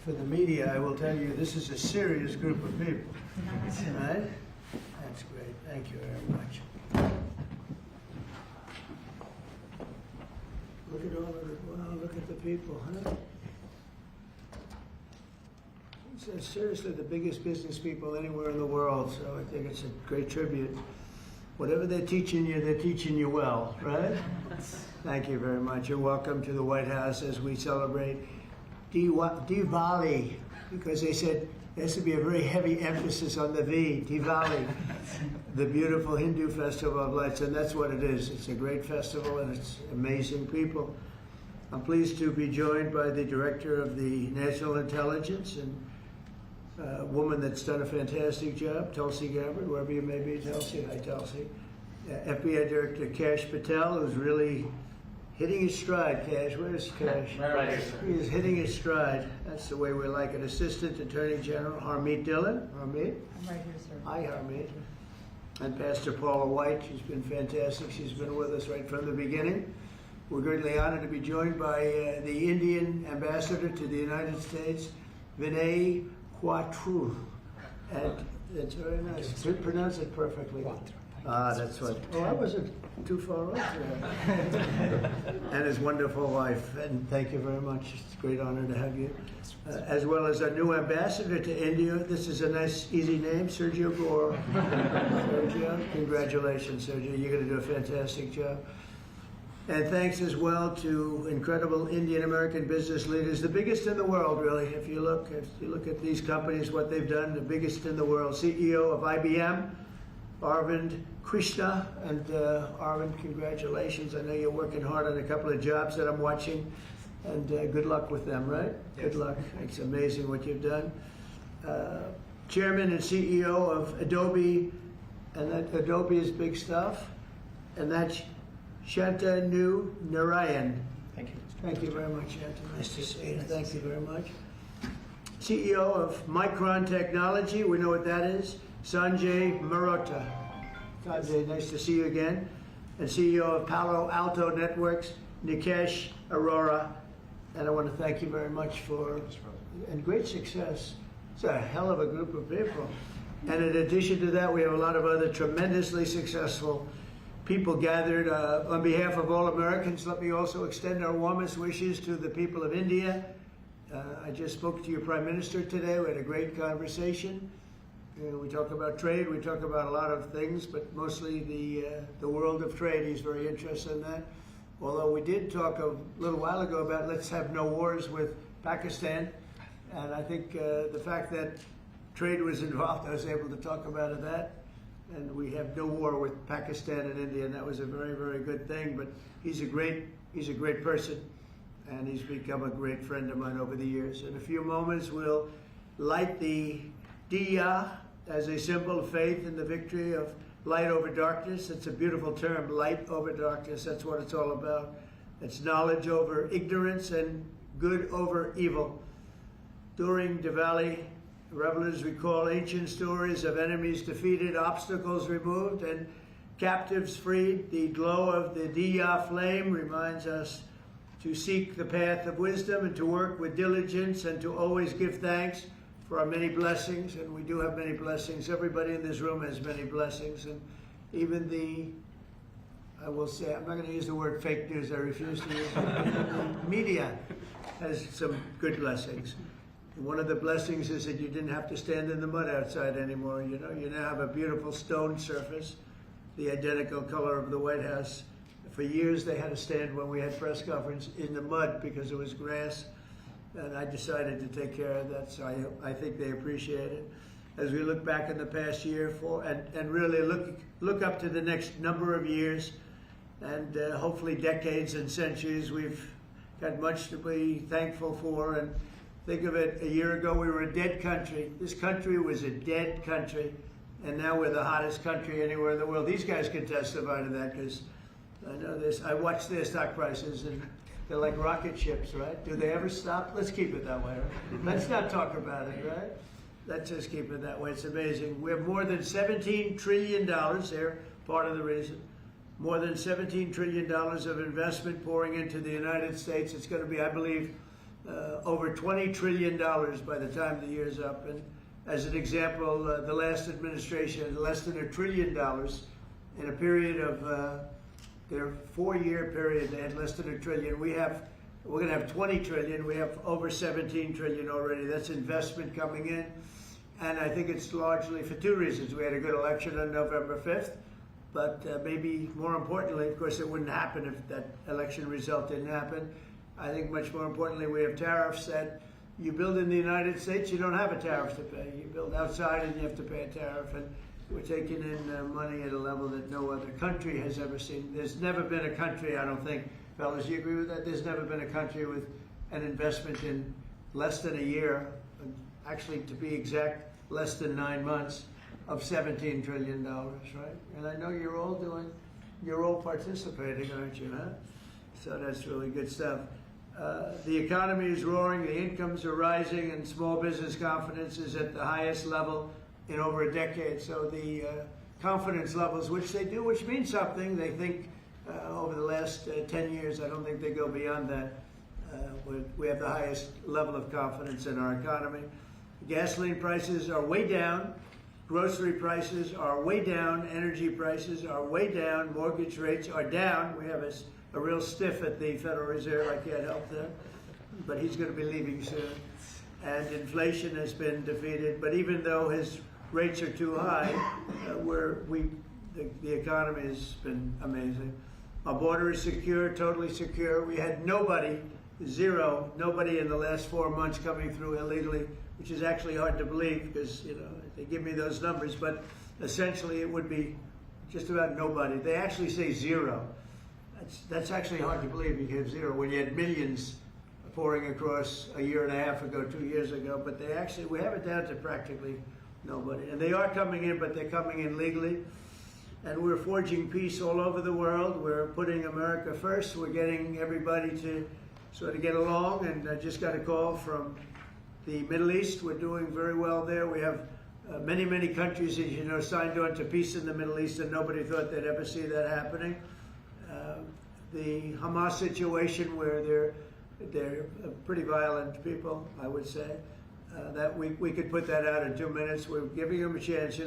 for the media, I will tell you this is a serious group of people. Right? That's great. Thank you very much. Look at all of the, wow, look at the people, huh? It's seriously the biggest business people anywhere in the world, so I think it's a great tribute. Whatever they're teaching you well, right? Thank you very much. You're welcome to the White House as we celebrate Diwali, because they said there has to be a very heavy emphasis on the V, Diwali, the beautiful Hindu festival of lights, and that's what it is. It's a great festival and it's amazing people. I'm pleased to be joined by the Director of the National Intelligence and a woman that's done a fantastic job, Tulsi Gabbard, wherever you may be, Tulsi. Hi, Tulsi. FBI Director Kash Patel, who's really hitting his stride. Kash, where's Kash? Right here, sir. He is hitting his stride. That's the way we like it. Assistant Attorney General Harmeet Dillon. Harmeet? I'm right here, sir. Hi, Harmeet. And Pastor Paula White. She's been fantastic. She's been with us right from the beginning. We're greatly honored to be joined by the Indian Ambassador to the United States, Vinay Quatru. And it's very nice. Pronounce it perfectly. Ah, that's what. Oh, I wasn't too far off there. And his wonderful wife. And thank you very much. It's a great honor to have you. As well as our new ambassador to India. This is a nice, easy name, Sergio Gore. Sergio, congratulations, Sergio. You're going to do a fantastic job. And thanks as well to incredible Indian American business leaders, the biggest in the world, really. If you look at these companies, what they've done, the biggest in the world. CEO of IBM, Arvind Krishna, and Arvind, congratulations. I know you're working hard on a couple of jobs that I'm watching, and good luck with them, right? Yes. Good luck. It's amazing what you've done. Chairman and CEO of Adobe, and that Adobe is big stuff, and that's Shantanu Narayan. Thank you. Thank you very much, Shantanu. Nice to see you. Thank you very much. CEO of Micron Technology, we know what that is, Sanjay Marotta. Sanjay, nice to see you again. And CEO of Palo Alto Networks, Nikesh Arora. And I want to thank you very much for, and great success. It's a hell of a group of people. And in addition to that, we have a lot of other tremendously successful people gathered. On behalf of all Americans, let me also extend our warmest wishes to the people of India. I just spoke to your Prime Minister today. We had a great conversation. We talk about trade, we talk about a lot of things, but mostly the world of trade. He's very interested in that. Although we did talk a little while ago about let's have no wars with Pakistan. And I think the fact that trade was involved, I was able to talk about that. And we have no war with Pakistan and India, and that was a very, very good thing. But he's a great person, and he's become a great friend of mine over the years. In a few moments, we'll light the Diya as a symbol of faith in the victory of light over darkness. It's a beautiful term, light over darkness. That's what it's all about. It's knowledge over ignorance and good over evil. During Diwali, revelers recall ancient stories of enemies defeated, obstacles removed, and captives freed. The glow of the Diya flame reminds us to seek the path of wisdom and to work with diligence and to always give thanks for our many blessings. And we do have many blessings. Everybody in this room has many blessings. And even I will say, I'm not going to use the word fake news. I refuse to use it. The media has some good blessings. One of the blessings is that you didn't have to stand in the mud outside anymore. You know, you now have a beautiful stone surface, the identical color of the White House. For years they had to stand when we had press conference in the mud because it was grass, and I decided to take care of that, so I think they appreciate it. As we look back in the past year and really look up to the next number of years and hopefully decades and centuries, we've got much to be thankful for. And think of it, a year ago we were a dead country. This country was a dead country, and now we're the hottest country anywhere in the world. These guys can testify to that because I know this. I watch their stock prices, and they're like rocket ships, right? Do they ever stop? Let's keep it that way, right? Let's not talk about it, right? Let's just keep it that way. It's amazing. We have more than $17 trillion there, part of the reason. More than $17 trillion of investment pouring into the United States. It's going to be, I believe, over $20 trillion by the time the year's up. And as an example, the last administration, less than $1 trillion in a period of their 4-year period, they had less than $1 trillion. We're going to have 20 trillion. We have over 17 trillion already. That's investment coming in. And I think it's largely for 2 reasons. We had a good election on November 5th, but maybe more importantly, of course, it wouldn't happen if that election result didn't happen. I think much more importantly, we have tariffs that you build in the United States, you don't have a tariff to pay. You build outside and you have to pay a tariff. And we're taking in money at a level that no other country has ever seen. There's never been a country, I don't think, fellas, you agree with that? There's never been a country with an investment in less than a year, actually to be exact, less than 9 months, of $17 trillion, right? And I know you're all participating, aren't you, huh? So that's really good stuff. The economy is roaring, the incomes are rising, and small business confidence is at the highest level in over a decade. So the confidence levels, which means something, they think over the last 10 years, I don't think they go beyond that. We have the highest level of confidence in our economy. Gasoline prices are way down. Grocery prices are way down. Energy prices are way down. Mortgage rates are down. We have a real stiff at the Federal Reserve. I can't help that. But he's going to be leaving soon. And inflation has been defeated. But even though his rates are too high, the economy has been amazing. Our border is secure, totally secure. We had nobody in the last 4 months coming through illegally, which is actually hard to believe because, they give me those numbers, but essentially it would be just about nobody. They actually say 0. That's actually hard to believe, you have 0 when you had millions pouring across a year and a half ago, 2 years ago, but we have it down to practically nobody. And they are coming in, but they're coming in legally. And we're forging peace all over the world. We're putting America first. We're getting everybody to sort of get along. And I just got a call from the Middle East. We're doing very well there. We have many, many countries, as you know, signed on to peace in the Middle East, and nobody thought they'd ever see that happening. The Hamas situation, where they're pretty violent people, I would say, that we could put that out in 2 minutes. We're giving them a chance.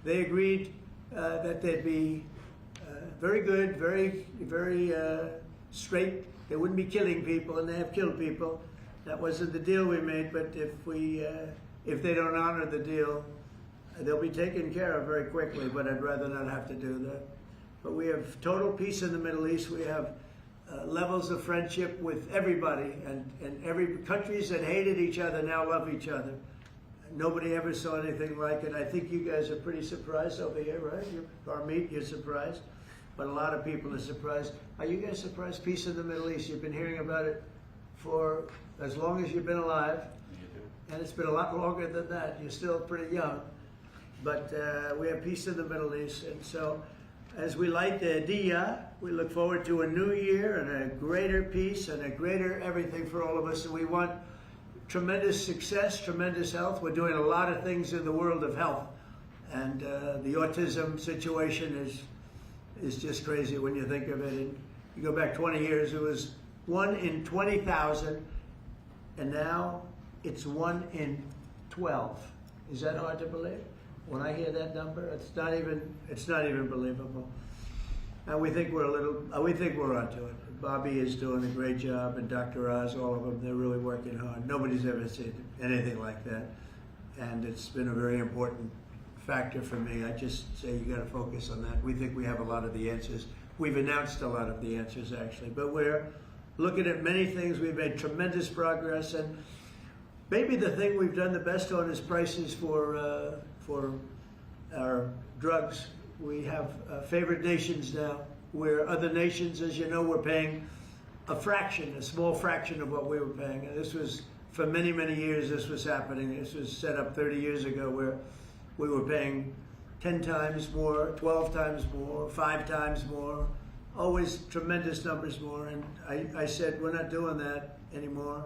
They agreed that they'd be very good, very, very straight. They wouldn't be killing people, and they have killed people. That wasn't the deal we made, but if they don't honor the deal, they'll be taken care of very quickly, but I'd rather not have to do that. But we have total peace in the Middle East. We have levels of friendship with everybody, and every countries that hated each other now love each other. Nobody ever saw anything like it. I think you guys are pretty surprised over here, right? You're surprised, but a lot of people are surprised. Are you guys surprised? Peace in the Middle East. You've been hearing about it for as long as you've been alive, and it's been a lot longer than that. You're still pretty young, but we have peace in the Middle East, and so as we light the Diya, we look forward to a new year and a greater peace and a greater everything for all of us, and we want tremendous success, tremendous health. We're doing a lot of things in the world of health, and the autism situation is just crazy when you think of it. And you go back 20 years, it was 1 in 20,000, and now it's 1 in 12. Is that hard to believe? When I hear that number, it's not even believable. And we think we're onto it. Bobby is doing a great job, and Dr. Oz, all of them, they're really working hard. Nobody's ever seen anything like that. And it's been a very important factor for me. I just say you got to focus on that. We think we have a lot of the answers. We've announced a lot of the answers, actually. But we're looking at many things. We've made tremendous progress. And maybe the thing we've done the best on is prices for our drugs. We have favored nations now, where other nations, as you know, were paying a small fraction of what we were paying. And this was, for many, many years, this was happening. This was set up 30 years ago, where we were paying 10 times more, 12 times more, 5 times more, always tremendous numbers more. And I said, we're not doing that anymore.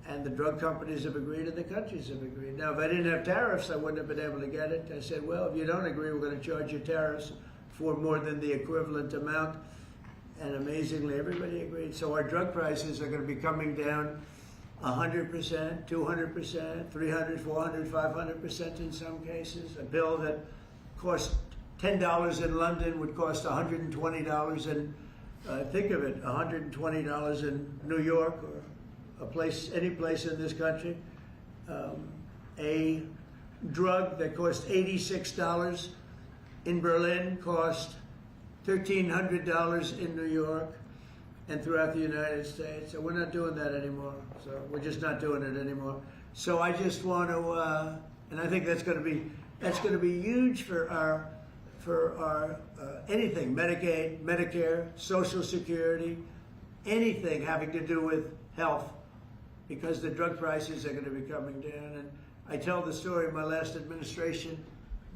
And the drug companies have agreed, and the countries have agreed. Now, if I didn't have tariffs, I wouldn't have been able to get it. I said, well, if you don't agree, we're going to charge you tariffs for more than the equivalent amount. And amazingly, everybody agreed. So our drug prices are going to be coming down 100%, 200%, 300, 400, 500% in some cases. A bill that cost $10 in London would cost $120 in, think of it, $120 in New York or any place in this country. A drug that cost $86 in Berlin cost $1,300 in New York and throughout the United States. So we're not doing that anymore. So we're just not doing it anymore. So I just want to, and I think that's going to be huge for our anything, Medicaid, Medicare, Social Security, anything having to do with health, because the drug prices are going to be coming down. And I tell the story of my last administration,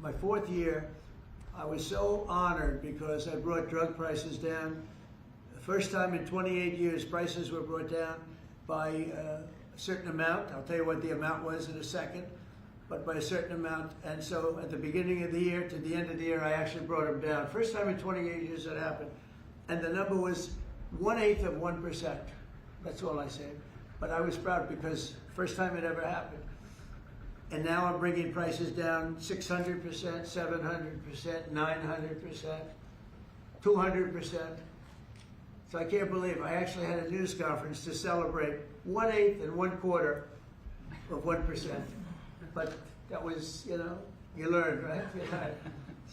my 4th year. I was so honored because I brought drug prices down. The first time in 28 years, prices were brought down by a certain amount. I'll tell you what the amount was in a second, but by a certain amount. And so at the beginning of the year to the end of the year, I actually brought them down. First time in 28 years that happened. And the number was 1/8 of 1%. That's all I say. But I was proud because first time it ever happened. And now I'm bringing prices down 600%, 700%, 900%, 200%. So I can't believe I actually had a news conference to celebrate 1/8 and 1/4 of 1%. But that was, you learned, right?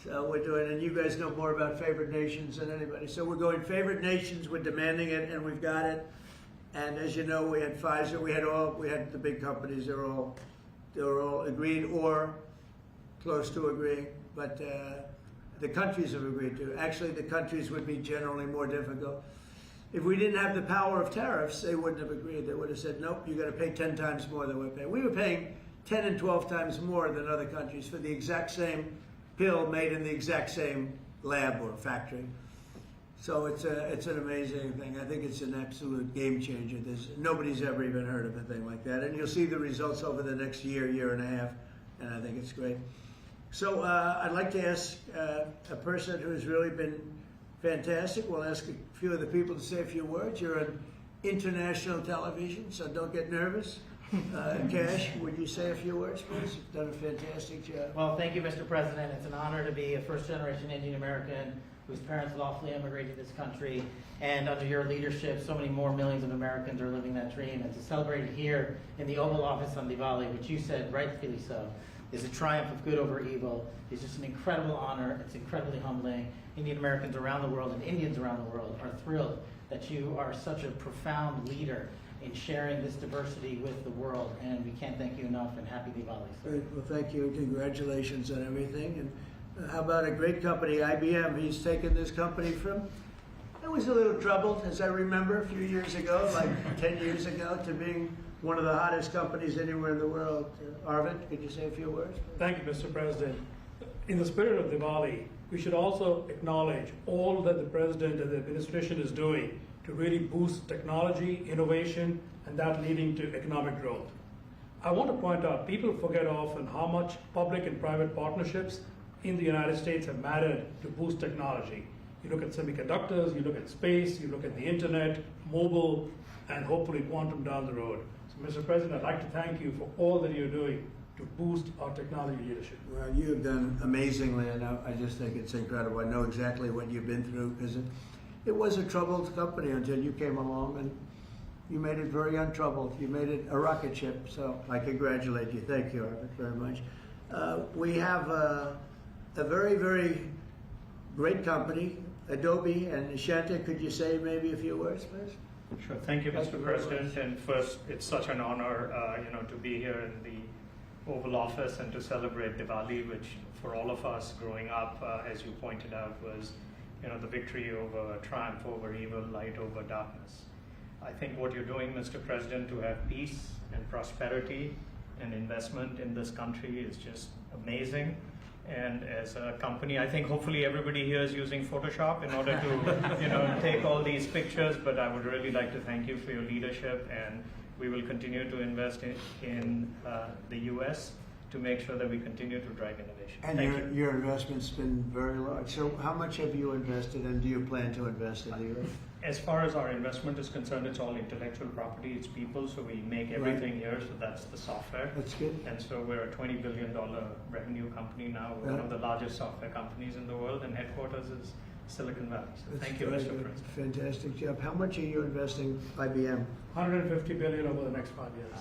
So we're doing, and you guys know more about favored nations than anybody. So we're going favored nations, we're demanding it, and we've got it. And as you know, we had Pfizer, we had the big companies, they were all agreed or close to agreeing, but the countries have agreed to. Actually, the countries would be generally more difficult. If we didn't have the power of tariffs, they wouldn't have agreed. They would have said, nope, you got to pay 10 times more than we're paying. We were paying 10 and 12 times more than other countries for the exact same pill made in the exact same lab or factory. So it's an amazing thing. I think it's an absolute game changer. Nobody's ever even heard of a thing like that. And you'll see the results over the next year, year and a half, and I think it's great. So I'd like to ask a person who's really been fantastic. We'll ask a few of the people to say a few words. You're on international television, so don't get nervous. Cash, would you say a few words, please? You've done a fantastic job. Well, thank you, Mr. President. It's an honor to be a first-generation Indian American whose parents lawfully immigrated to this country, and under your leadership, so many more millions of Americans are living that dream. And to celebrate it here in the Oval Office on Diwali, which you said, rightfully so, is a triumph of good over evil. It's just an incredible honor. It's incredibly humbling. Indian Americans around the world and Indians around the world are thrilled that you are such a profound leader in sharing this diversity with the world, and we can't thank you enough, and happy Diwali. Great. Well, thank you. Congratulations on everything. And how about a great company, IBM? He's taken this company from, it was a little troubled, as I remember, a few years ago, like 10 years ago, to being one of the hottest companies anywhere in the world. Arvind, could you say a few words? Thank you, Mr. President. In the spirit of Diwali, we should also acknowledge all that the President and the administration is doing to really boost technology, innovation, and that leading to economic growth. I want to point out, people forget often how much public and private partnerships in the United States have mattered to boost technology. You look at semiconductors, you look at space, you look at the internet, mobile, and hopefully quantum down the road. So, Mr. President, I'd like to thank you for all that you're doing to boost our technology leadership. Well, you have done amazingly, and I just think it's incredible. I know exactly what you've been through, because it was a troubled company until you came along, and you made it very untroubled. You made it a rocket ship, so I congratulate you. Thank you, Arvind, very much. We have a very, very great company, Adobe, and Shanta, could you say maybe a few words, please? Sure. Thank you, Mr. President. And first, it's such an honor, to be here in the Oval Office and to celebrate Diwali, which for all of us growing up, as you pointed out, was, the victory over triumph over evil, light over darkness. I think what you're doing, Mr. President, to have peace and prosperity and investment in this country is just amazing. And as a company, I think hopefully everybody here is using Photoshop in order to, take all these pictures. But I would really like to thank you for your leadership, and we will continue to invest in the U.S. to make sure that we continue to drive innovation. And your investment's been very large. So how much have you invested, and do you plan to invest in the U.S.? As far as our investment is concerned, it's all intellectual property, it's people, so we make everything here, so that's the software. That's good. And so we're a $20 billion revenue company now. We're one of the largest software companies in the world, and headquarters is Silicon Valley. So That's thank you, very Mr. good. President. Fantastic job. How much are you investing, IBM? 150 billion over the next 5 years.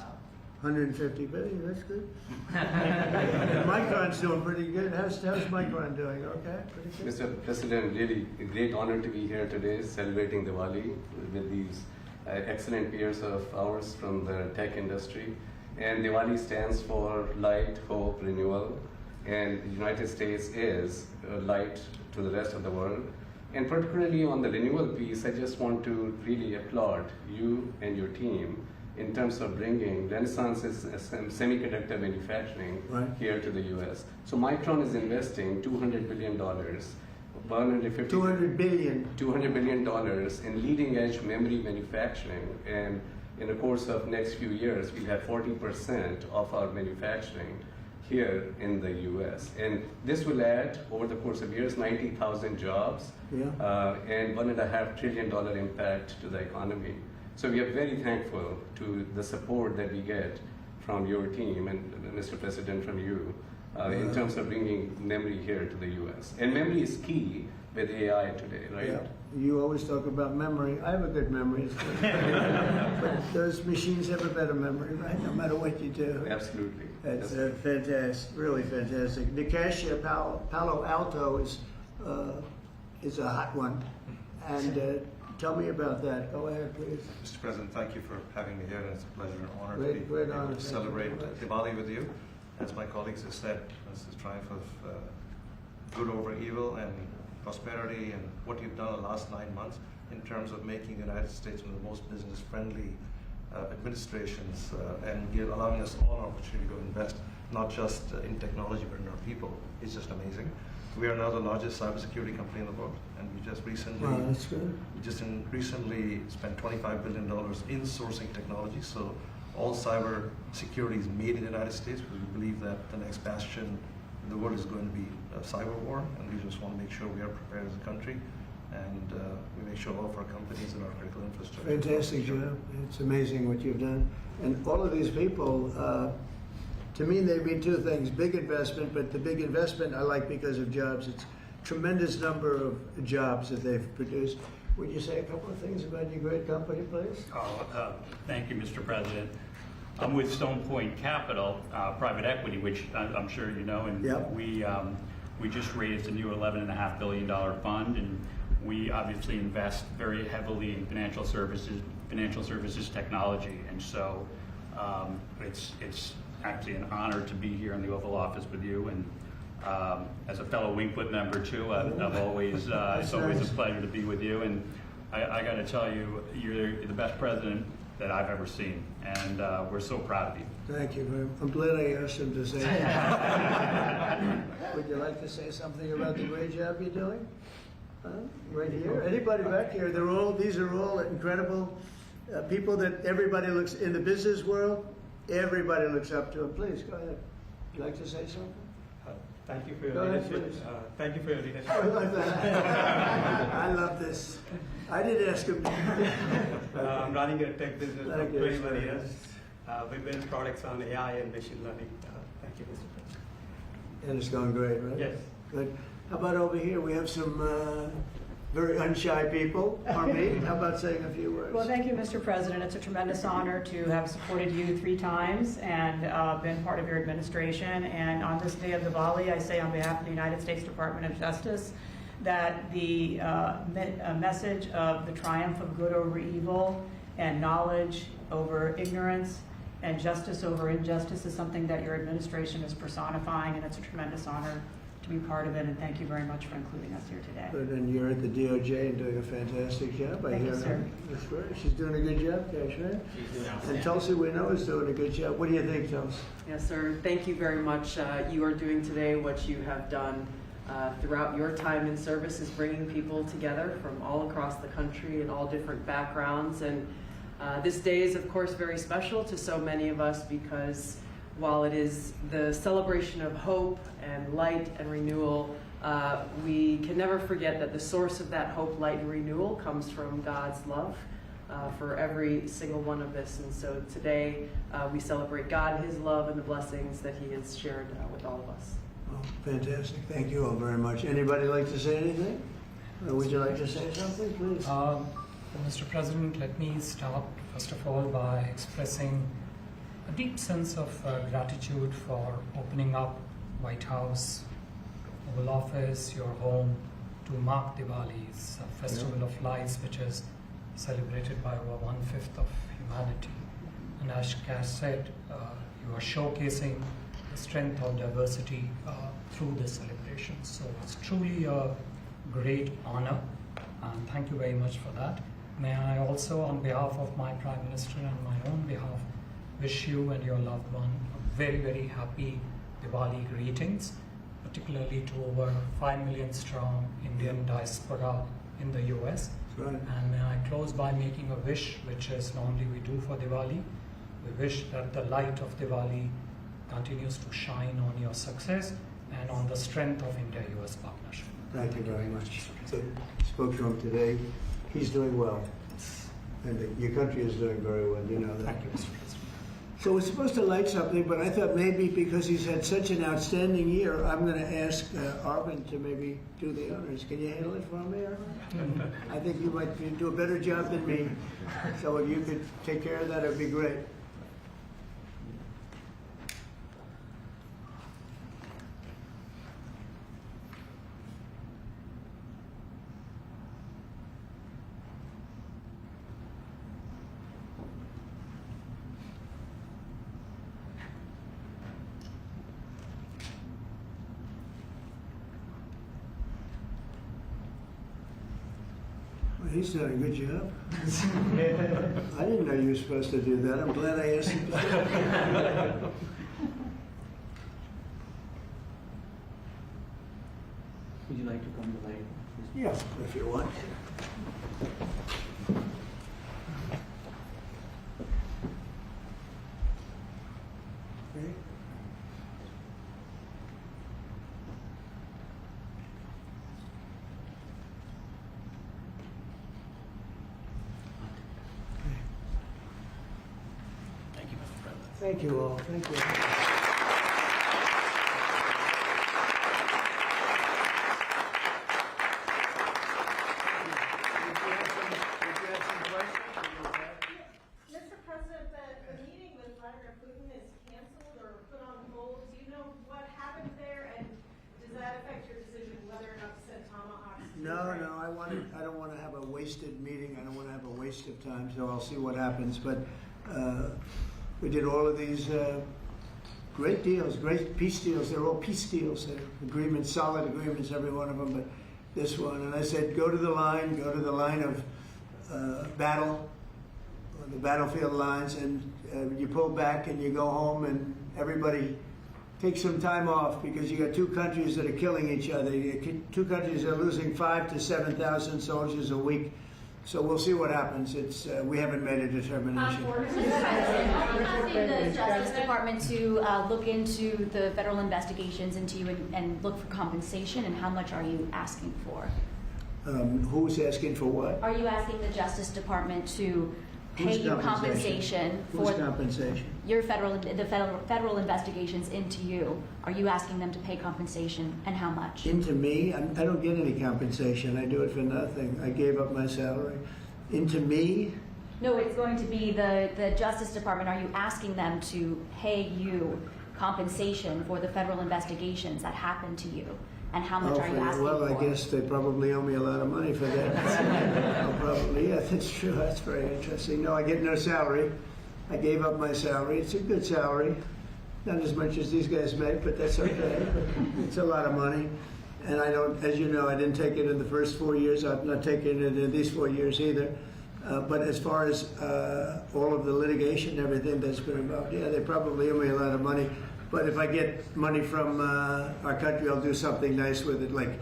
150 billion, that's good. And Micron's doing pretty good. How's Micron doing? Okay, pretty good. Mr. President, really a great honor to be here today celebrating Diwali with these excellent peers of ours from the tech industry. And Diwali stands for light, hope, renewal. And the United States is light to the rest of the world. And particularly on the renewal piece, I just want to really applaud you and your team in terms of bringing Renaissance's semiconductor manufacturing here to the U.S. So Micron is investing $200 billion, $200 billion. $200 billion in leading edge memory manufacturing. And in the course of next few years, we'll have 40% of our manufacturing here in the U.S. And this will add, over the course of years, 90,000 jobs and $1.5 trillion impact to the economy. So we are very thankful to the support that we get from your team and Mr. President, from you, in terms of bringing memory here to the U.S. And memory is key with AI today, right? Yeah. You always talk about memory. I have a good memory, but those machines have a better memory, right? No matter what you do. Absolutely. That's fantastic, really fantastic. Nikesh, Palo Alto is a hot one, and tell me about that. Go ahead, please. Mr. President, thank you for having me here, and it's a pleasure and honor Great to be honor. able to celebrate Diwali with you. As my colleagues have said, this is triumph of good over evil and prosperity, and what you've done in the last 9 months in terms of making the United States one of the most business-friendly administrations, and allowing us all an opportunity to invest not just in technology but in our people is just amazing. We are now the largest cybersecurity company in the world, and we just recently recently spent $25 billion in sourcing technology. So all cyber security is made in the United States, because we believe that the next bastion in the world is going to be a cyber war, and we just want to make sure we are prepared as a country, and we make sure all of our companies and our critical infrastructure. Fantastic job. It's amazing what you've done. And all of these people, to me, they mean two things: big investment, but the big investment I like because of jobs. It's tremendous number of jobs that they've produced. Would you say a couple of things about your great company, please? Thank you, Mr. President. I'm with Stone Point Capital, private equity, which I'm sure you know, and we just raised a new $11.5 billion fund, and we obviously invest very heavily in financial services technology, and so it's actually an honor to be here in the Oval Office with you, and as a fellow Winkwood member too, I've always it's always a pleasure to be with you, and I got to tell you, you're the best president that I've ever seen, and we're so proud of you. Thank you very much. I'm glad I asked him to say that. Would you like to say something about the great job you're doing? Right here? Anybody back here? These are all incredible people that everybody looks, in the business world, everybody looks up to them. Please, go ahead. Would you like to say something? Thank you for your Go ahead, leadership. please. Thank you for your leadership. I love this. I did ask him. I'm running a tech business for Thank you, 21 sir. years. We build products on AI and machine learning. Thank you, Mr. President. And it's going great, right? Yes. Good. How about over here? We have some very unshy people. Harmeet, how about saying a few words? Well, thank you, Mr. President. It's a tremendous honor to have supported you 3 times and been part of your administration. And on this day of Diwali, I say on behalf of the United States Department of Justice that the message of the triumph of good over evil and knowledge over ignorance and justice over injustice is something that your administration is personifying, and it's a tremendous honor to be part of it, and thank you very much for including us here today. Good, and you're at the DOJ and doing a fantastic job. Thank you, sir. That's great. She's doing a good job, Cash, right? She's doing And outstanding. Tulsi, we know, is doing a good job. What do you think, Tulsi? Yes, sir. Thank you very much. You are doing today what you have done throughout your time in service, is bringing people together from all across the country and all different backgrounds. And this day is, of course, very special to so many of us because while it is the celebration of hope and light and renewal, we can never forget that the source of that hope, light, and renewal comes from God's love for every single one of us. And so today we celebrate God, His love, and the blessings that He has shared with all of us. Oh, fantastic. Thank you all very much. Anybody like to say anything? Or would you like to say something, please? Mr. President, let me start first of all by expressing a deep sense of gratitude for opening up White House, Oval Office, your home, to mark Diwali. It's a festival of lights which is celebrated by over 1/5 of humanity. And as Cash said, you are showcasing the strength of diversity through this celebration. So it's truly a great honor, and thank you very much for that. May I also, on behalf of my Prime Minister and my own behalf, wish you and your loved one a very, very happy Diwali greetings, particularly to over 5 million strong Indian diaspora in the US. Right. And may I close by making a wish, which is normally we do for Diwali. We wish that the light of Diwali continues to shine on your success and on the strength of India-US partnership. Thank you very much. I spoke to him today. He's doing well. And your country is doing very well, you know that. Thank you, Mr. President. So we're supposed to light something, but I thought maybe because he's had such an outstanding year, I'm going to ask Arvind to maybe do the honors. Can you handle it for me, Arvind? I think you might do a better job than me. So if you could take care of that, it'd be great. Well, he's done a good job. I didn't know you were supposed to do that. I'm glad I asked him. Would you like to come to light? Yeah, if you want. Okay. Thank you, Mr. President. Thank you all. Thank you. Mr. President, the meeting with Vladimir Putin is canceled or put on hold. Do you know what happened there, and does that affect your decision whether or not to send tomahawks? to No, Ukraine? no, I don't want to have a wasted meeting. I don't want to have a waste of time, so I'll see what happens. But we did all of these great deals, great peace deals. They're all peace deals. They're agreements, solid agreements, every one of them. But this one, and I said, go to the line of battle, or the battlefield lines, and you pull back and you go home, and everybody takes some time off because you got two countries that are killing each other. Two countries are losing 5,000 to 7,000 soldiers a week. So we'll see what happens. It's we haven't made a determination. Mr. President, are you asking the Justice Department to look into the federal investigations into you and look for compensation, and how much are you asking for? Who's asking for what? Are you asking the Justice Department to pay Whose you compensation for Whose compensation? your federal investigations into you? Are you asking them to pay compensation, and how much? Into me? I don't get any compensation. I do it for nothing. I gave up my salary. Into me? No, it's going to be the Justice Department. Are you asking them to pay you compensation for the federal investigations that happened to you? And how much are you asking well, for? I guess they probably owe me a lot of money for that. Oh, probably, yeah, that's true. That's very interesting. No, I get no salary. I gave up my salary. It's a good salary. Not as much as these guys make, but that's okay. It's a lot of money. And I don't, as you know, I didn't take it in the first 4 years. I'm not taking it in these 4 years either. But as far as all of the litigation and everything that's been involved, yeah, they probably owe me a lot of money. But if I get money from our country, I'll do something nice with it, like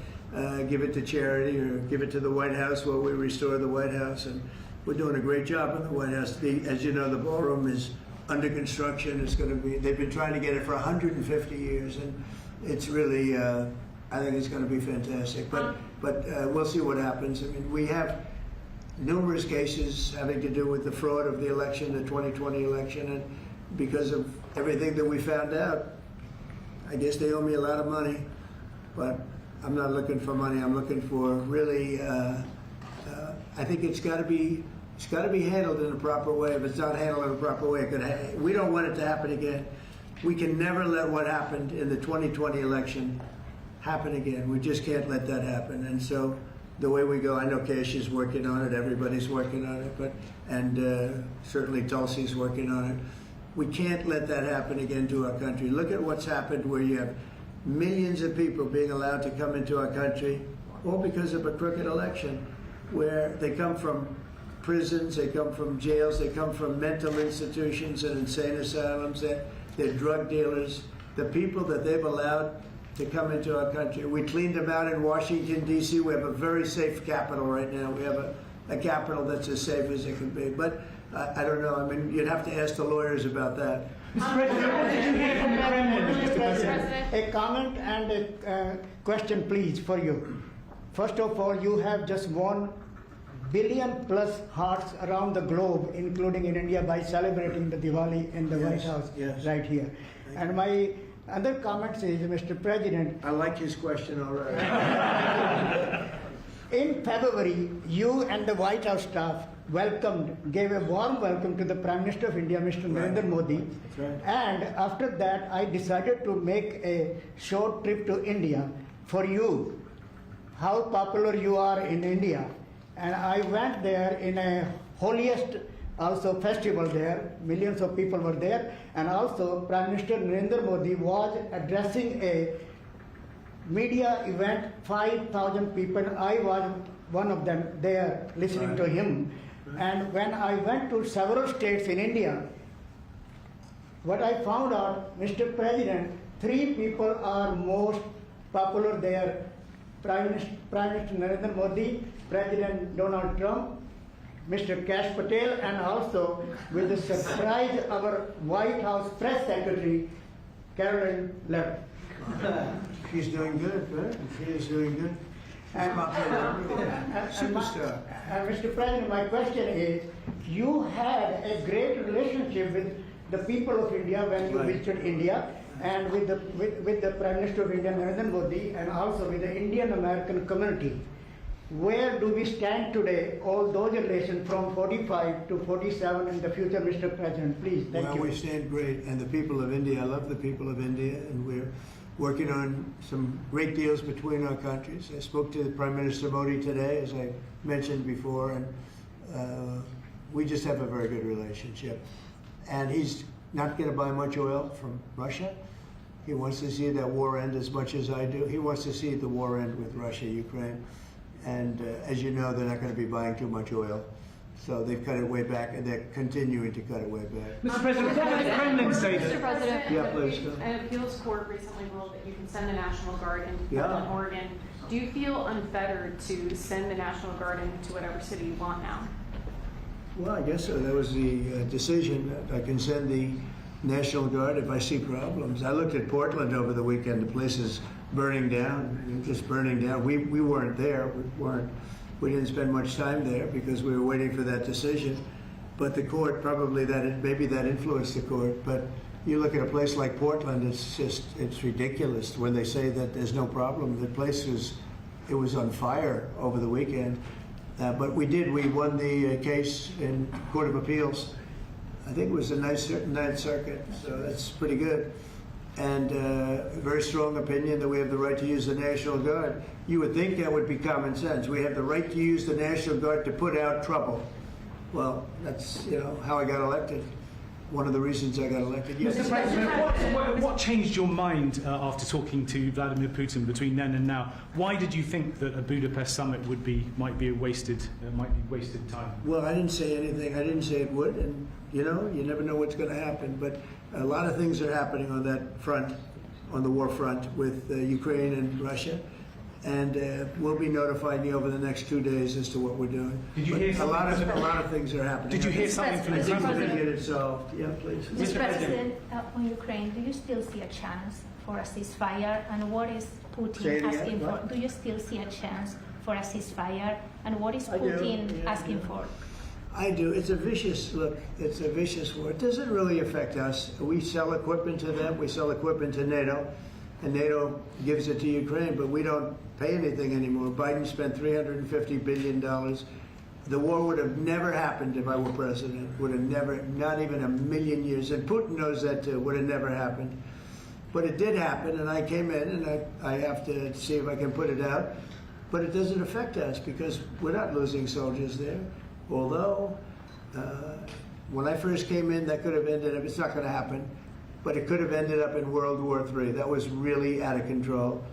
give it to charity or give it to the White House where we restore the White House. And we're doing a great job in the White House. As you know, the ballroom is under construction. It's going to be. They've been trying to get it for 150 years, and it's really. I think it's going to be fantastic. But we'll see what happens. I mean, we have numerous cases having to do with the fraud of the election, the 2020 election, and because of everything that we found out, I guess they owe me a lot of money. But I'm not looking for money. I'm looking for really. I think it's got to be handled in a proper way. If it's not handled in a proper way, we don't want it to happen again. We can never let what happened in the 2020 election happen again. We just can't let that happen. And so the way we go, I know Cash is working on it. Everybody's working on it, and certainly Tulsi's working on it. We can't let that happen again to our country. Look at what's happened where you have millions of people being allowed to come into our country, all because of a crooked election, where they come from prisons, they come from jails, they come from mental institutions and insane asylums, they're drug dealers. The people that they've allowed to come into our country, we cleaned them out in Washington, D.C. We have a very safe capital right now. We have a capital that's as safe as it can be. But I don't know. I mean, you'd have to ask the lawyers about that. Mr. President, a comment and a question, please, for you. First of all, you have just 1 billion plus hearts around the globe, including in India, by celebrating the Diwali in the White House right here. And my other comment is, Mr. President, I like his question already. in February, you and the White House staff gave a warm welcome to the Prime Minister of India, Mr. Narendra Modi. That's right. And after that, I decided to make a short trip to India for you, how popular you are in India. And I went there in a holiest also festival there. Millions of people were there. And also Prime Minister Narendra Modi was addressing a media event, 5,000 people. I was one of them there listening to him. And when I went to several states in India, what I found out, Mr. President, 3 people are most popular there. Prime Minister Narendra Modi, President Donald Trump, Mr. Kash Patel, and also with the surprise, our White House Press Secretary, Caroline Levitt. She's doing good, right? She is doing good. And Superstar. Mr. President, my question is, you had a great relationship with the people of India when you visited India, and with the Prime Minister of India, Narendra Modi, and also with the Indian American community. Where do we stand today, all those relations from 45 to 47 in the future, Mr. President? Please, thank you. Well, we stand great, and the people of India, I love the people of India, and we're working on some great deals between our countries. I spoke to Prime Minister Modi today, as I mentioned before, and we just have a very good relationship. And he's not going to buy much oil from Russia. He wants to see that war end as much as I do. He wants to see the war end with Russia, Ukraine. And as you know, they're not going to be buying too much oil. So they've cut it way back, and they're continuing to cut it way back. Mr. President, what did the Kremlin say? Mr. President, Yeah, please. An appeals court recently ruled that you can send the National Guard in Yeah. Oregon. Do you feel unfettered to send the National Guard into whatever city you want now? Well, I guess so. That was the decision. I can send the National Guard if I see problems. I looked at Portland over the weekend. The place is burning down, just burning down. We weren't there. We didn't spend much time there because we were waiting for that decision. But the court, maybe that influenced the court. But you look at a place like Portland, it's ridiculous when they say that there's no problem. The place was on fire over the weekend. But we won the case in Court of Appeals. I think it was the Ninth Circuit, so that's pretty good. And a very strong opinion that we have the right to use the National Guard. You would think that would be common sense. We have the right to use the National Guard to put out trouble. Well, that's how I got elected. One of the reasons I got elected. Yes. Mr. President, what changed your mind after talking to Vladimir Putin between then and now? Why did you think that a Budapest summit might be wasted time? Well, I didn't say anything. I didn't say it would, and you never know what's going to happen. But a lot of things are happening on that front, on the war front with Ukraine and Russia. and we'll be notifying you over the next 2 days as to what we're doing. Did you But hear a lot something? of things are happening. Did you hear something from the I think we're Kremlin? going to get it solved. Yeah, please. Mr. President, on Ukraine, do you still see a chance for a ceasefire? And what is Say it Putin again, asking for? what? Do you still see a chance for a ceasefire? And what is I do, Putin yeah, asking yeah. for? I do. It's a vicious look. It's a vicious war. It doesn't really affect us. We sell equipment to them. We sell equipment to NATO, and NATO gives it to Ukraine, but we don't pay anything anymore. Biden spent $350 billion. The war would have never happened if I were president. Would have never, not even a million years. And Putin knows that too. Would have never happened. But it did happen, and I came in, and I have to see if I can put it out. But it doesn't affect us because we're not losing soldiers there. Although, when I first came in, that could have ended up, it's not going to happen, but it could have ended up in World War III. That was really out of control.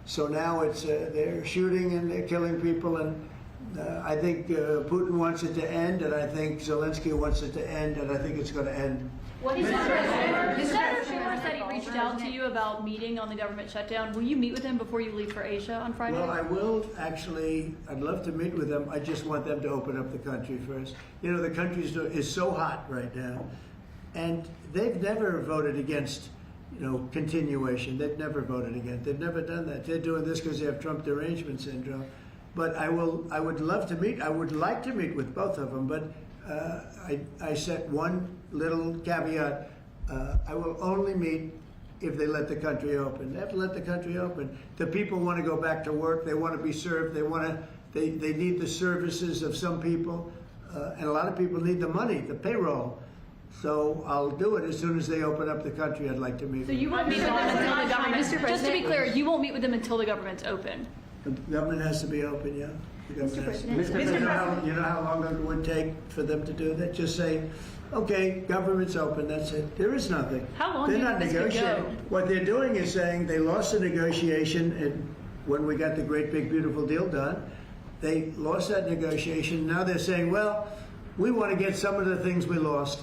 So now it's, they're shooting and they're killing people, and I think Putin wants it to end, and I think Zelensky wants it to end, and I think it's going to end. What is Senator Schumer said he reached out to you about meeting on the government shutdown. Will you meet with him before you leave for Asia on Friday? Well, I will actually. I'd love to meet with them. I just want them to open up the country first. You know, the country is so hot right now, and they've never voted against, you know, continuation. They've never voted against. They've never done that. They're doing this because they have Trump derangement syndrome. But I would love to meet. I would like to meet with both of them, but I set one little caveat. I will only meet if they let the country open. They have to let the country open. The people want to go back to work. They want to be served. They need the services of some people, and a lot of people need the money, the payroll. So I'll do it as soon as they open up the country. I'd like to meet. So you won't meet with them until the government. Just to be clear, you won't meet with them until the government's open. The government has to be open, yeah. The government has to be Mr. President. You know how long it would take for them to do that? Just say, okay, government's open, that's it. There is nothing. How long They're do you not think this could negotiating. go? What they're doing is saying they lost the negotiation and when we got the great big beautiful deal done. They lost that negotiation. Now they're saying, well, we want to get some of the things we lost.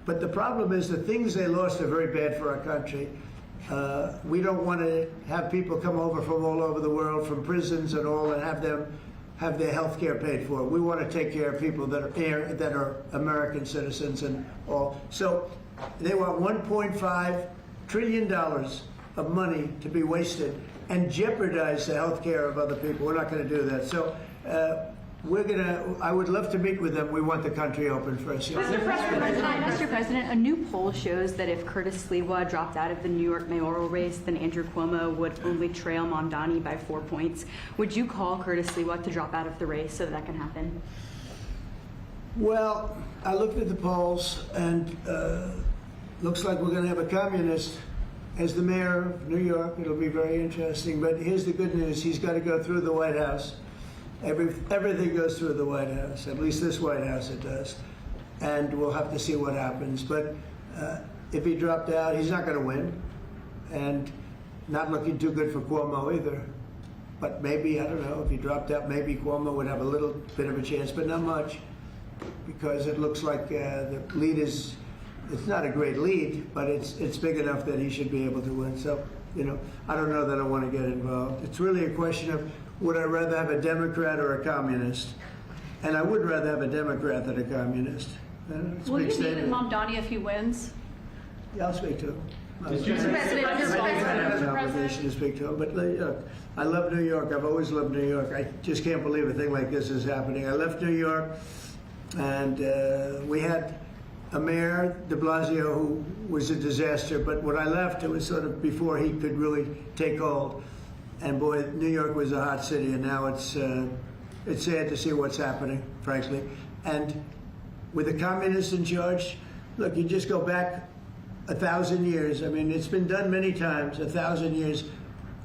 But the problem is the things they lost are very bad for our country. We don't want to have people come over from all over the world, from prisons and all, and have them have their health care paid for. We want to take care of people that are here, that are American citizens and all. So they want $1.5 trillion of money to be wasted and jeopardize the health care of other people. We're not going to do that. So I would love to meet with them. We want the country open first. Mr. President, a new poll shows that if Curtis Sliwa dropped out of the New York mayoral race, then Andrew Cuomo would only trail Mamdani by 4 points. Would you call Curtis Sliwa to drop out of the race so that can happen? Well, I looked at the polls, and looks like we're going to have a communist as the mayor of New York. It'll be very interesting. But here's the good news. He's got to go through the White House. Everything goes through the White House, at least this White House it does. And we'll have to see what happens. But if he dropped out, he's not going to win. And not looking too good for Cuomo either. But maybe, I don't know, if he dropped out, maybe Cuomo would have a little bit of a chance, but not much. Because it looks like the lead is, it's not a great lead, but it's big enough that he should be able to win. So, you know, I don't know that I want to get involved. It's really a question of, would I rather have a Democrat or a communist? And I would rather have a Democrat than a communist. Will you meet with Mamdani if he wins? Yeah, I'll speak to him. Mr. President, I have an obligation to speak to him, but look, I love New York. I've always loved New York. I just can't believe a thing like this is happening. I left New York, and we had a mayor, de Blasio, who was a disaster, but when I left, it was sort of before he could really take hold. And boy, New York was a hot city, and now it's sad to see what's happening, frankly. And with the communists in charge, look, you just go back 1,000 years. I mean, it's been done many times, 1,000 years.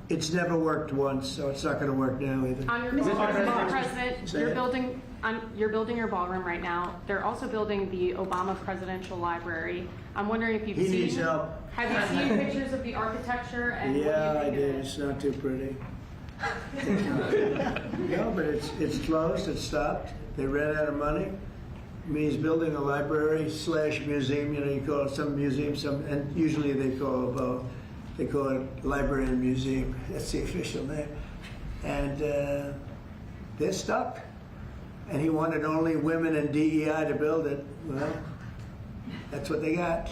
It's never worked once, so it's not going to work now either. Mr. President, you're building your ballroom right now. They're also building the Obama Presidential Library. I'm wondering if you've He seen. needs help. Have you seen pictures of the architecture and Yeah, what I do you think did. of it? It's not too pretty. No, but it's closed. It's stopped. They ran out of money. I mean, he's building a library / museum. You know, you call it some museum, and usually they call it both. They call it library and museum. That's the official name. and they're stuck. And he wanted only women and DEI to build it. Well, that's what they got.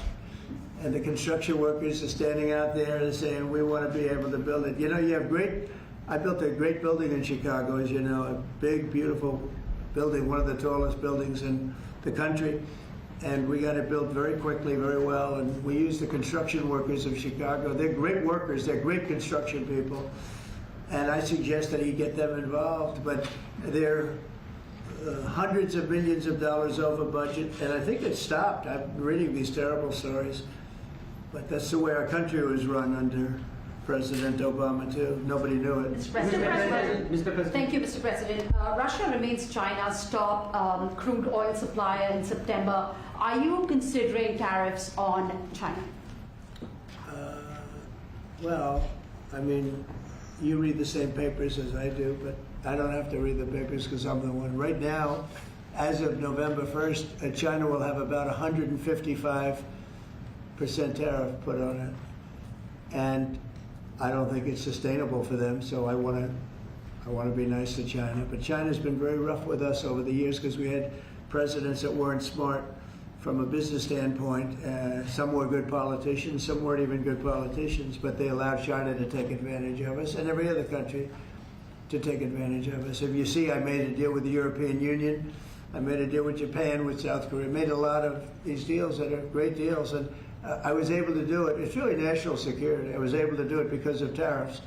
And the construction workers are standing out there and saying, we want to be able to build it. You know, you have I built a great building in Chicago, as you know, a big, beautiful building, one of the tallest buildings in the country. And we got it built very quickly, very well. And we used the construction workers of Chicago. They're great workers. They're great construction people. And I suggest that he get them involved. But they're hundreds of millions of dollars over budget. And I think it stopped. I'm reading these terrible stories. But that's the way our country was run under President Obama, too. Nobody knew it. Mr. President. Thank you, Mr. President. Russia remains China's top crude oil supplier in September. Are you considering tariffs on China? Well, I mean, you read the same papers as I do, but I don't have to read the papers because I'm the one. Right now, as of November 1st, China will have about 155% tariff put on it. And I don't think it's sustainable for them, so I want to be nice to China. But China's been very rough with us over the years because we had presidents that weren't smart from a business standpoint. Some were good politicians, some weren't even good politicians, but they allowed China to take advantage of us and every other country to take advantage of us. If you see, I made a deal with the European Union, I made a deal with Japan, with South Korea, made a lot of these deals that are great deals, and I was able to do it. It's really national security. I was able to do it because of tariffs.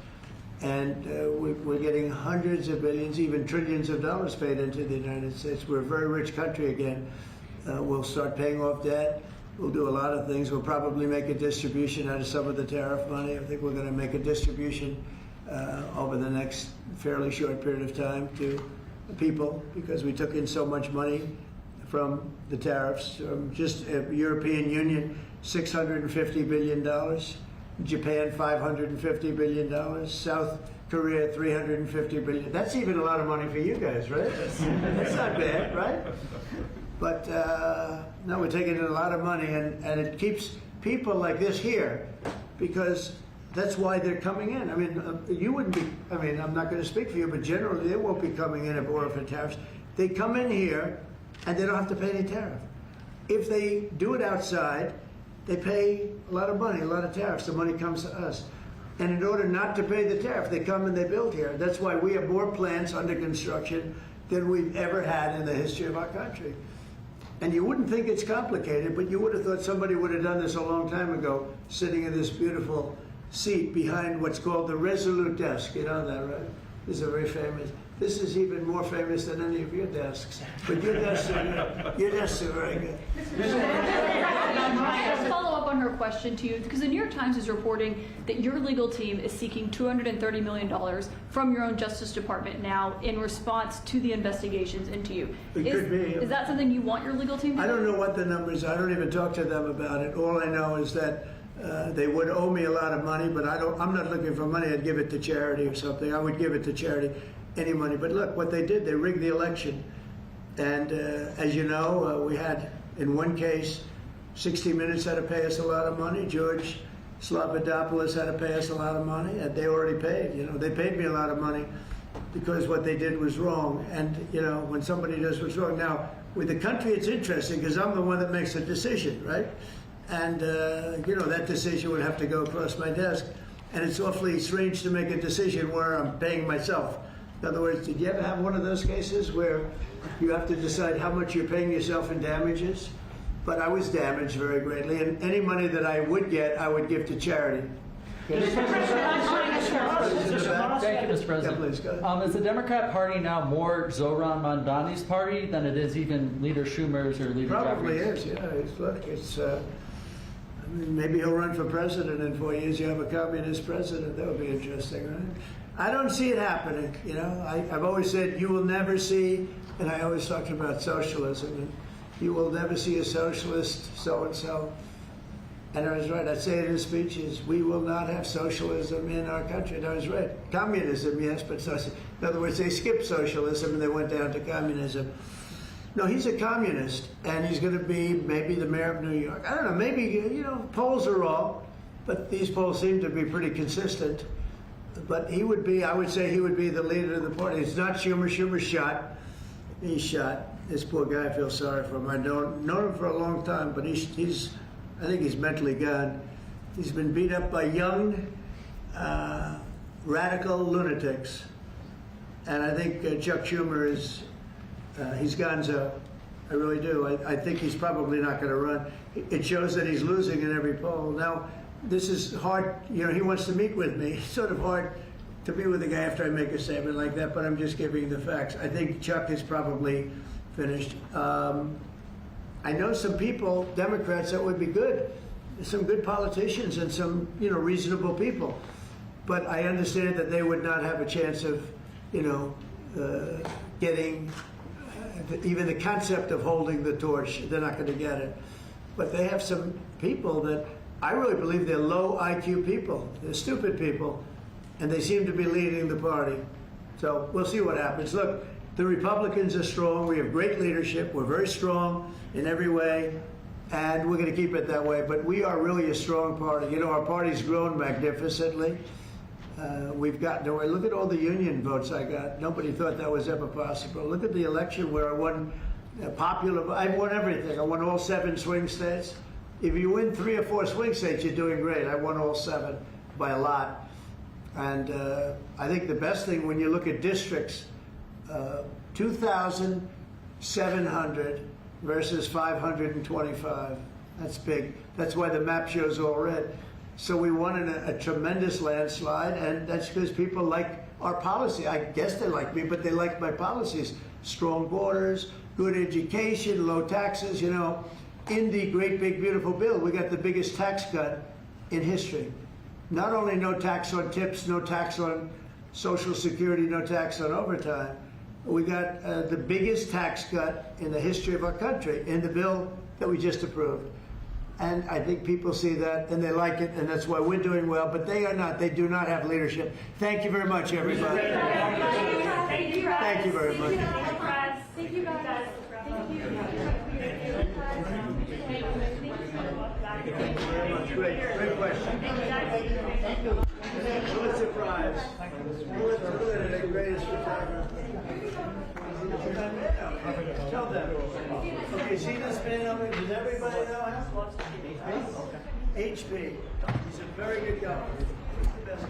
And we're getting hundreds of billions, even trillions of dollars paid into the United States. We're a very rich country again. We'll start paying off debt. We'll do a lot of things. We'll probably make a distribution out of some of the tariff money. I think we're going to make a distribution over the next fairly short period of time to people because we took in so much money from the tariffs. Just European Union, $650 billion. Japan, $550 billion. South Korea, $350 billion. That's even a lot of money for you guys, right? That's not bad, right? But no, we're taking in a lot of money, and it keeps people like this here because that's why they're coming in. I mean, you wouldn't be, I mean, I'm not going to speak for you, but generally they won't be coming in if it weren't for tariffs. They come in here and they don't have to pay any tariff. If they do it outside, they pay a lot of money, a lot of tariffs. The money comes to us. And in order not to pay the tariff, they come and they build here. That's why we have more plants under construction than we've ever had in the history of our country. And you wouldn't think it's complicated, but you would have thought somebody would have done this a long time ago, sitting in this beautiful seat behind what's called the Resolute desk. You know that, right? This is a very famous. This is even more famous than any of your desks. But your desks are very good. I'll follow up on her question to you, because the New York Times is reporting that your legal team is seeking $230 million from your own Justice Department now in response to the investigations into you. It could be. Is that something you want your legal team to do? I don't know what the numbers are. I don't even talk to them about it. All I know is that they would owe me a lot of money, but I'm not looking for money. I'd give it to charity or something. I would give it to charity, any money. But look, what they did, they rigged the election. And as you know, we had, in one case, 60 Minutes had to pay us a lot of money. George Slobodanopoulos had to pay us a lot of money, and they already paid. You know, they paid me a lot of money because what they did was wrong. And, you know, when somebody does what's wrong. Now, with the country, it's interesting because I'm the one that makes the decision, right? And, you know, that decision would have to go across my desk. And it's awfully strange to make a decision where I'm paying myself. In other words, did you ever have one of those cases where you have to decide how much you're paying yourself in damages? But I was damaged very greatly, and any money that I would get, I would give to charity. Thank you, Mr. President. Yeah, please, go ahead. Is the Democrat Party now more Zohran Mamdani's party than it is even Leader Schumer's or Leader Probably Jeffries? is, yeah. Look, I mean, maybe he'll run for president in 4 years. You have a communist president. That would be interesting, right? I don't see it happening, you know. I've always said you will never see, and I always talked about socialism, and you will never see a socialist so-and-so. And I was right. I say it in speeches. We will not have socialism in our country. And I was right. Communism, yes, but socialism. In other words, they skipped socialism and they went down to communism. No, he's a communist, and he's going to be maybe the mayor of New York. I don't know. Maybe, you know, polls are all, but these polls seem to be pretty consistent. but he would be, I would say he would be the leader of the party. It's not Schumer. Schumer's shot. He's shot. This poor guy, I feel sorry for him. I've known him for a long time, but I think he's mentally gone. He's been beat up by young, radical lunatics. And I think Chuck Schumer he's gonzo. I really do. I think he's probably not going to run. It shows that he's losing in every poll. Now, this is hard. You know, he wants to meet with me. It's sort of hard to meet with a guy after I make a statement like that, but I'm just giving the facts. I think Chuck is probably finished. I know some people, Democrats, that would be good. Some good politicians and some, reasonable people. But I understand that they would not have a chance of, getting even the concept of holding the torch. They're not going to get it. But they have some people that I really believe they're low IQ people. They're stupid people. And they seem to be leading the party. So we'll see what happens. Look, the Republicans are strong. We have great leadership. We're very strong in every way. And we're going to keep it that way. But we are really a strong party. Our party's grown magnificently. We've gotten away. Look at all the union votes I got. Nobody thought that was ever possible. Look at the election where I won I won everything. I won all 7 swing states. If you win 3 or 4 swing states, you're doing great. I won all 7 by a lot. And I think the best thing when you look at districts, 2,700 versus 525. That's big. That's why the map shows all red. So we won in a tremendous landslide, and that's because people like our policy. I guess they like me, but they like my policies. Strong borders, good education, low taxes. In the great, big, beautiful bill, we got the biggest tax cut in history. Not only no tax on tips, no tax on Social Security, no tax on overtime, we got the biggest tax cut in the history of our country in the bill that we just approved. And I think people see that and they like it, and that's why we're doing well, but they are not. They do not have leadership. Thank you very much, everybody. Thank you, Thank you very much. Thank you, guys. Great question. What a surprise. The greatest photographer. Tell them. Okay, see this man over here? Does everybody know him? HP. He's a very good guy. He's the best guy.